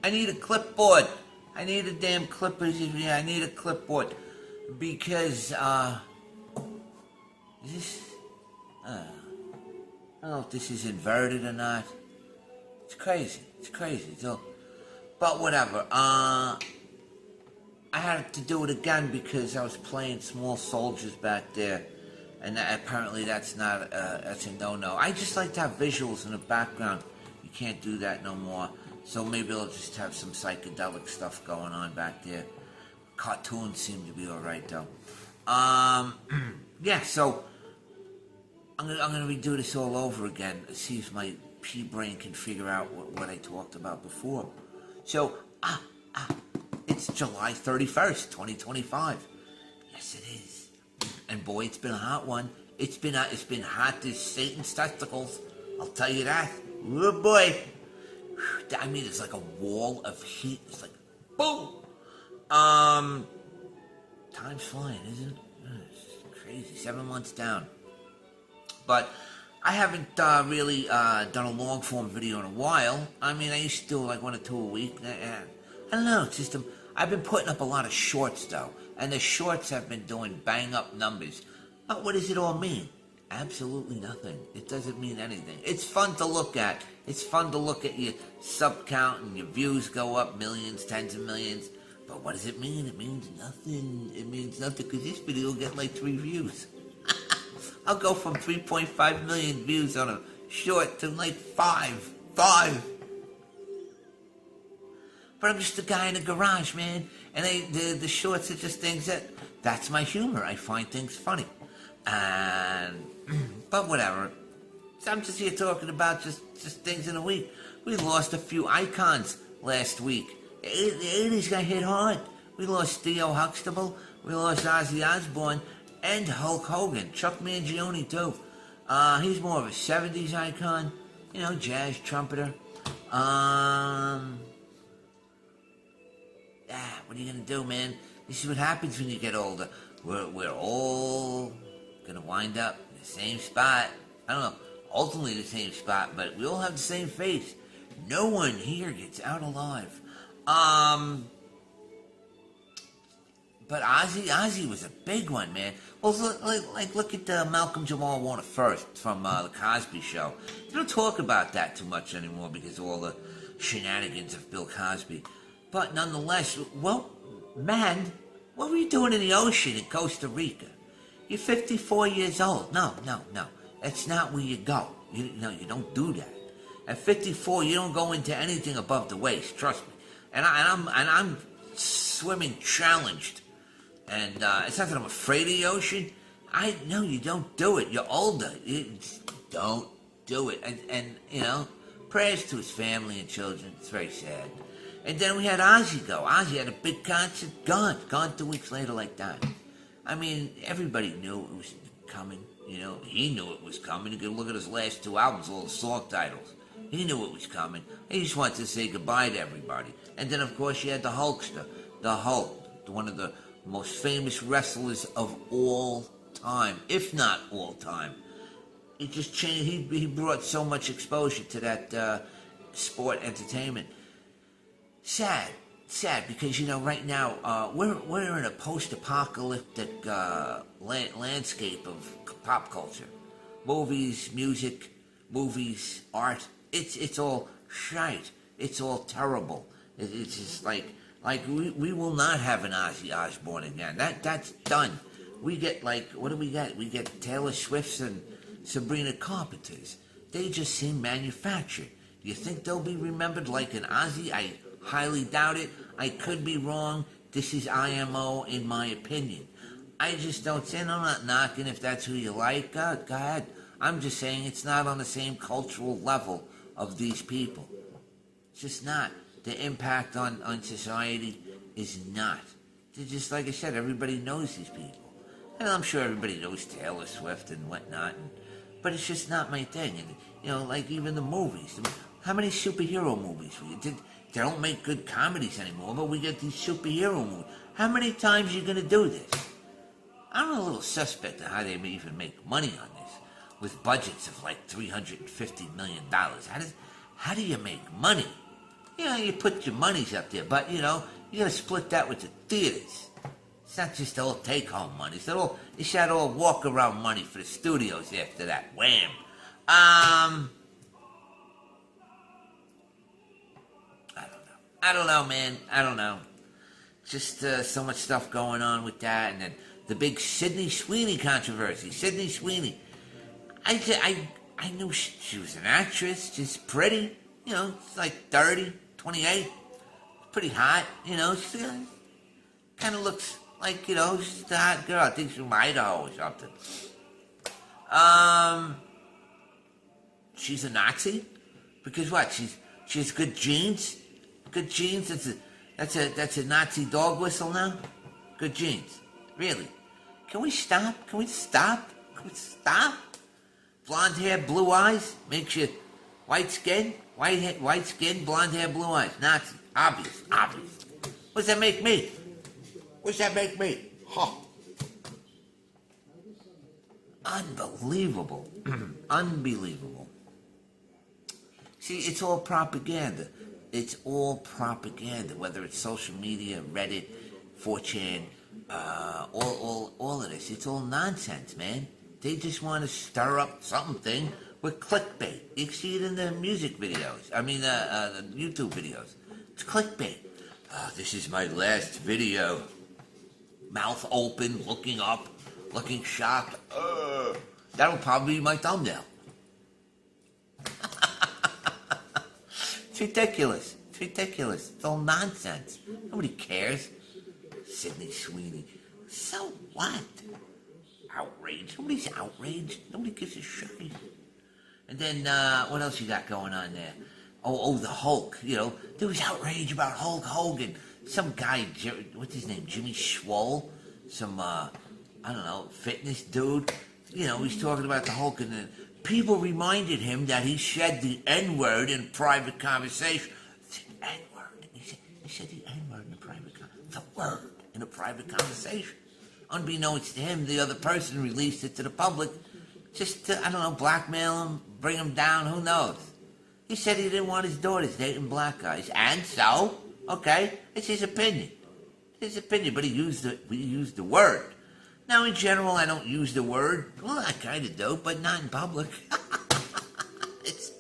I need a clipboard. I need a damn clipboard. Yeah, I need a clipboard. Because, this, I don't know if this is inverted or not. It's crazy. It's crazy. So, but whatever. I had to do it again because I was playing Small Soldiers back there. And apparently that's not, that's a no-no. I just like to have visuals in the background. You can't do that no more. So maybe I'll just have some psychedelic stuff going on back there. Cartoons seem to be alright though. Yeah, so I'm gonna redo this all over again. See if my pea-brain can figure out what I talked about before. So, it's July 31st, 2025. Yes, it is. And boy, it's been a hot one. It's been hot as Satan's testicles. I'll tell you that. Oh boy. I mean, it's like a wall of heat. It's like, boom. Time's flying, isn't it? It's crazy. 7 months down. But I haven't really done a long-form video in a while. I mean, I used to do like 1 or 2 a week. I don't know. It's just I've been putting up a lot of shorts, though. And the shorts have been doing bang-up numbers. But what does it all mean? Absolutely nothing. It doesn't mean anything. It's fun to look at. It's fun to look at your sub count and your views go up millions, tens of millions. But what does it mean? It means nothing. It means nothing because this video will get like 3 views. I'll go from 3.5 million views on a short to like 5. But I'm just a guy in a garage, man. And the shorts are just things that's my humor. I find things funny. But whatever. So I'm just here talking about just things in a week. We lost a few icons last week. The 80s got hit hard. We lost Theo Huxtable. We lost Ozzy Osbourne. And Hulk Hogan. Chuck Mangione, too. He's more of a 70s icon. You know, jazz trumpeter. What are you gonna do, man? This is what happens when you get older. We're all gonna wind up in the same spot. I don't know, ultimately the same spot, but we all have the same face. No one here gets out alive. But Ozzy was a big one, man. Well, look at Malcolm Jamal Warner first from the Cosby Show. They don't talk about that too much anymore because of all the shenanigans of Bill Cosby. But nonetheless, well, man, what were you doing in the ocean in Costa Rica? You're 54 years old. No. That's not where you go. You don't do that. At 54, you don't go into anything above the waist. Trust me. And I'm swimming challenged. And it's not that I'm afraid of the ocean. No, you don't do it. You're older. You don't do it. And you know, prayers to his family and children. It's very sad. And then we had Ozzy go. Ozzy had a big concert, gone 2 weeks later like that. I mean, everybody knew it was coming. You know, he knew it was coming. You could look at his last 2 albums, all the song titles. He knew it was coming. He just wanted to say goodbye to everybody. And then, of course, you had the Hulkster. The Hulk, one of the most famous wrestlers of all time, if not all time. It just changed. He brought so much exposure to that sport entertainment. Sad because, you know, right now we're in a post-apocalyptic landscape of pop culture. Movies, music, art. It's all shite. It's all terrible. It's just like we will not have an Ozzy Osbourne again. That's done. We get what do we get? We get Taylor Swifts and Sabrina Carpenters. They just seem manufactured. Do you think they'll be remembered like an Ozzy? I highly doubt it. I could be wrong. This is IMO in my opinion. I just don't say, and I'm not knocking if that's who you like. Go ahead. I'm just saying it's not on the same cultural level of these people. It's just not. The impact on society is not. They're just, like I said, everybody knows these people. And I'm sure everybody knows Taylor Swift and whatnot. But it's just not my thing. And, you know, like even the movies. How many superhero movies? They don't make good comedies anymore, but we get these superhero movies. How many times are you going to do this? I'm a little suspect of how they even make money on this, with budgets of like $350 million. How do you make money? you put your monies up there, but you gotta split that with the theaters. It's not just all take-home money. It's that all walk-around money for the studios after that. Wham. I don't know, man. I don't know. Just so much stuff going on with that, and then the big Sydney Sweeney controversy. Sydney Sweeney. I knew she was an actress, just pretty. Like 30, 28. Pretty hot. She kind of looks like, she's a hot girl. I think she's from Idaho or something. She's a Nazi? Because what? She has good genes? Good genes? That's a Nazi dog whistle now? Good genes. Really? Can we stop? Can we stop? Blonde hair, blue eyes makes you white skin, white skin, blonde hair, blue eyes. Nazi. Obvious. What does that make me? Huh. Unbelievable. Unbelievable. See, it's all propaganda. Whether it's social media, Reddit, 4chan, all of this. It's all nonsense, man. They just want to stir up something with clickbait. You see it in the music videos. The YouTube videos. It's clickbait. This is my last video. Mouth open, looking up, looking shocked. That'll probably be my thumbnail. It's ridiculous. It's all nonsense. Nobody cares. Sydney Sweeney. So what? Outraged. Nobody's outraged. Nobody gives a shit. And then, what else you got going on there? Oh, the Hulk. There was outrage about Hulk Hogan. Some guy, what's his name? Jimmy Schwoll? Some, fitness dude. He's talking about the Hulk, and then people reminded him that he said the N-word in private conversation. The N-word. He said the N-word in a private conversation. The word in a private conversation. Unbeknownst to him, the other person released it to the public just to, blackmail him, bring him down, who knows. He said he didn't want his daughters dating black guys. And so, okay, it's his opinion. But he used the word. Now, in general, I don't use the word. Well, I kind of do, but not in public. It's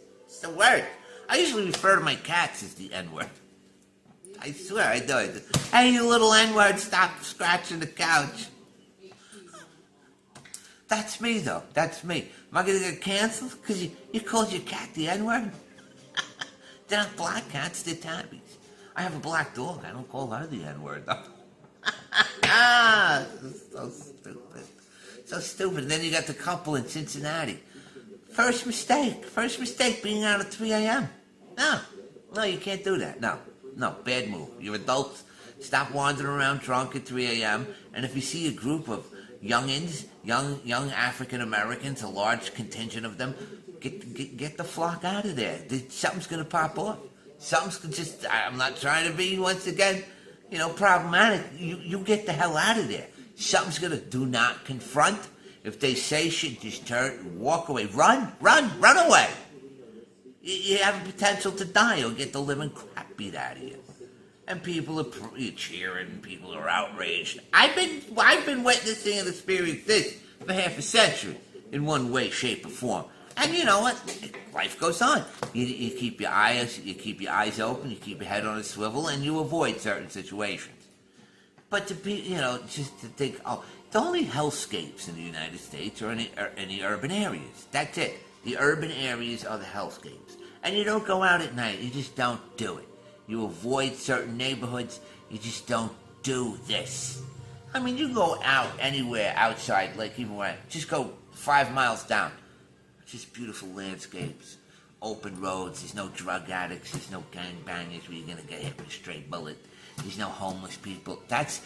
the word. I usually refer to my cats as the N-word. I swear I do. Hey, you little N-word, stop scratching the couch. That's me, though. That's me. Am I going to get canceled? Because you called your cat the N-word? They're not black cats, they're tabbies. I have a black dog. I don't call her the N-word, though. So stupid. So stupid. And then you got the couple in Cincinnati. First mistake being out at 3 a.m. No, you can't do that. No, bad move. You're adults. Stop wandering around drunk at 3 a.m. And if you see a group of youngins, young African Americans, a large contingent of them, get the flock out of there. Something's going to pop off. I'm not trying to be, once again, problematic. You get the hell out of there. Something's going to, do not confront. If they say shit, just turn, walk away. Run away. You have a potential to die. You'll get the living crap beat out of you. And people are cheering, people are outraged. I've been witnessing and experiencing this for half a century in one way, shape, or form. And you know what? Life goes on. You keep your eyes open, you keep your head on a swivel, and you avoid certain situations. But to be, just to think, the only hellscapes in the United States are in the urban areas. That's it. The urban areas are the hellscapes. And you don't go out at night. You just don't do it. You avoid certain neighborhoods. You just don't do this. You go out anywhere outside, like even where, just go 5 miles down. Just beautiful landscapes, open roads. There's no drug addicts. There's no gangbangers where you're going to get hit with a stray bullet. There's no homeless people. That's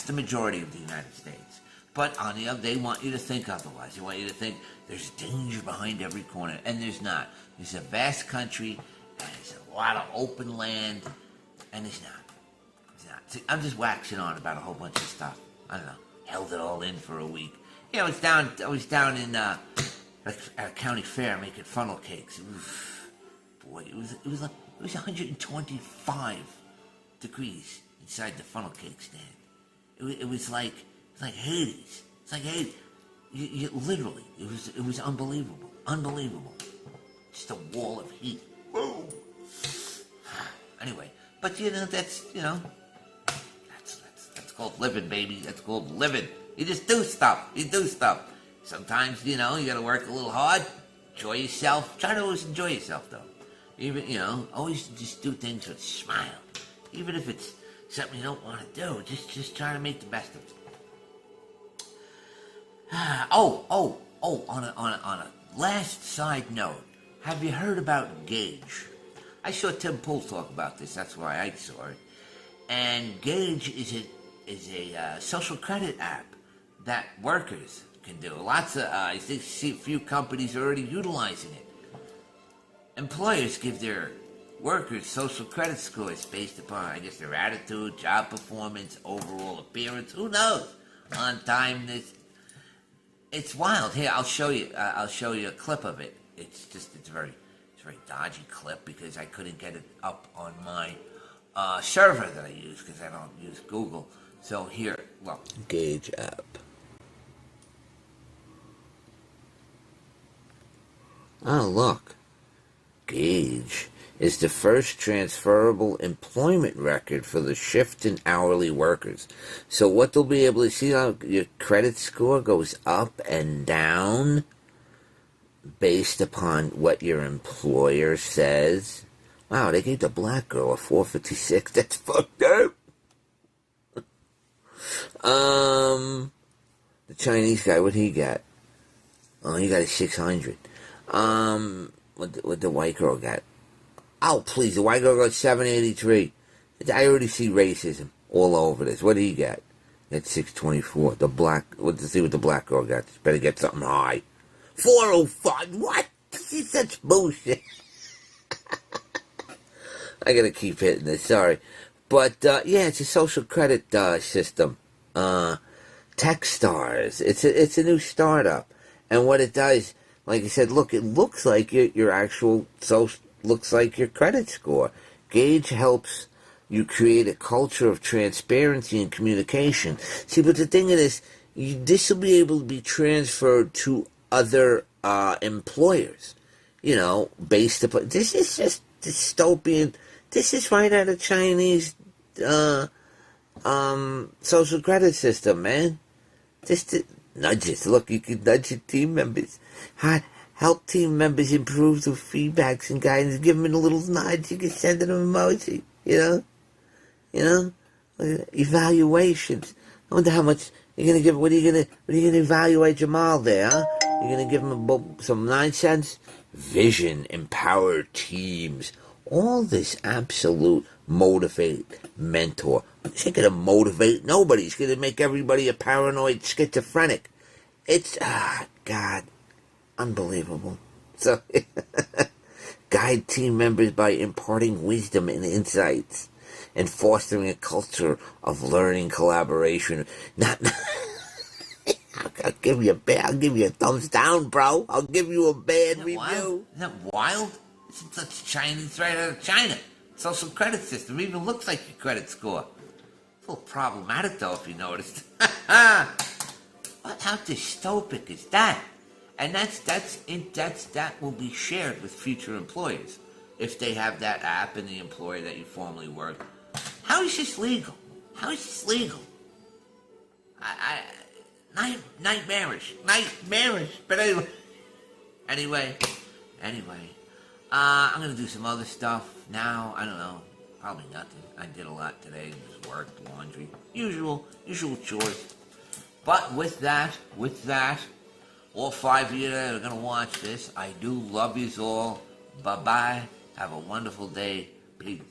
the majority of the United States. But on the other, they want you to think otherwise. They want you to think there's danger behind every corner. And there's not. There's a vast country, and there's a lot of open land, and there's not. See, I'm just waxing on about a whole bunch of stuff. I don't know. Held it all in for a week. I was down in at a county fair making funnel cakes. Boy, it was It was 125 degrees inside the funnel cake stand. It was like Hades. It's like Hades. You literally, it was unbelievable. Unbelievable. Just a wall of heat. Whoa. Anyway, but that's called living, baby. That's called living. You just do stuff. You do stuff. Sometimes, you gotta work a little hard. Enjoy yourself. Try to always enjoy yourself, though. Even, always just do things with a smile. Even if it's something you don't want to do, just try to make the best of it. On a last side note, have you heard about Gage? I saw Tim Pool talk about this. That's why I saw it. And Gage is a social credit app that workers can do. Lots of I see a few companies are already utilizing it. Employers give their workers social credit scores based upon, I guess, their attitude, job performance, overall appearance. Who knows? On time. It's wild. Here, I'll show you. I'll show you a clip of it. It's a very dodgy clip because I couldn't get it up on my server that I use because I don't use Google. So here, look. Gage app. Oh, look. Gage is the first transferable employment record for the shift and hourly workers. So what they'll be able to see, how your credit score goes up and down based upon what your employer says. Wow, they gave the black girl a 456. That's fucked up. The Chinese guy, what'd he get? Oh, he got a 600. What the white girl got? Oh, please, the white girl got 783. I already see racism all over this. What did he get? At 624. The black, let's see what the black girl got. Better get something high. 405. What? This is such bullshit. I gotta keep hitting this, sorry. But, yeah, it's a social credit system. Techstars. It's a new startup. And what it does, like I said, look, it looks like your actual looks like your credit score. Gage helps you create a culture of transparency and communication. See, but the thing is, this will be able to be transferred to other employers. Based upon this is just dystopian. This is right out of Chinese social credit system, man. Just nudges. Look, you can nudge your team members. Help team members improve through feedbacks and guidance. Give them a little nudge. You can send them an emoji. Evaluations. I wonder how much you're gonna give. What are you gonna evaluate Jamal there? Huh? You're gonna give him some 9 cents. Vision, empower teams. All this absolute motivate mentor. It's not gonna motivate nobody. It's gonna make everybody a paranoid schizophrenic. It's God. Unbelievable. So, guide team members by imparting wisdom and insights and fostering a culture of learning collaboration. I'll give you a thumbs down, bro. I'll give you a bad review. Wild? Isn't that wild? It's Chinese right out of China. Social credit system even looks like your credit score. It's a little problematic though, if you noticed. How dystopic is that? And that will be shared with future employers if they have that app and the employer that you formerly worked. How is this legal? How is this legal? Nightmarish. But anyway, I'm gonna do some other stuff now. I don't know, probably nothing. I did a lot today. Just work, laundry, usual chores. But with that. All 5 of you that are going to watch this, I do love yous all. Bye-bye. Have a wonderful day. Peace.